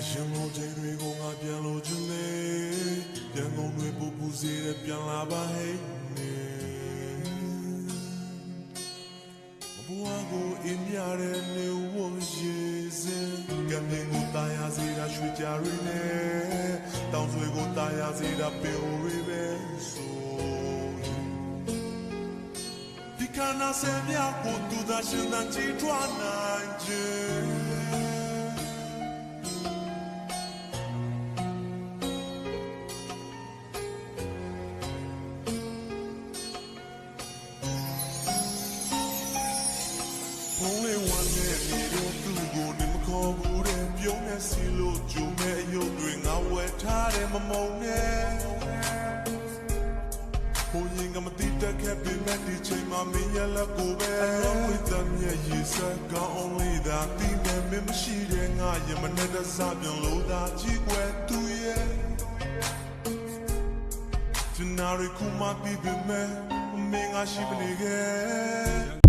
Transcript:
ရင်လုံးချိန်တွေကိုငါပြန်လို့ချင်လေပြန်ကုန်တွေပူပူစေတဲ့ပြန်လာပါဟဲ့ဘဝကိုအင်းရတဲ့နေဝရေစင်ကံတင်ကိုတာယာစေတာရွှေကြရင်းနဲ့တောင်ဆွေကိုတာယာစေတာပင်ဝေးပဲဆိုဒီကနာဆယ်မြတ်ကိုသူသာရှင်သာကြည်ထွားနိုင်ခြင်းဘုံလေးဝမ်းနဲ့နေတဲ့သူကိုနေမခေါ်ဘူးတဲ့ပြုံးနဲ့စီလို့ဂျုံနဲ့ရုပ်တွေငါဝယ်ထားတယ်မမုံနဲ့ဘုံရင်ကမတိတက်ခဲ့ပြီးမဲ့ဒီချိန်မှာမင်းရလက်ကိုပဲအလုံးဝတမ်းရဲ့ရေစက်ကောင်း only သာတီးမဲ့မင်းမရှိတဲ့ငါရင်မနဲ့တစားပြန်လို့သာကြည့်ွယ်သူရဲ့ဒီနာရီခုမှပြီးပြီမဲ့မင်းငါရှိမနေခဲ့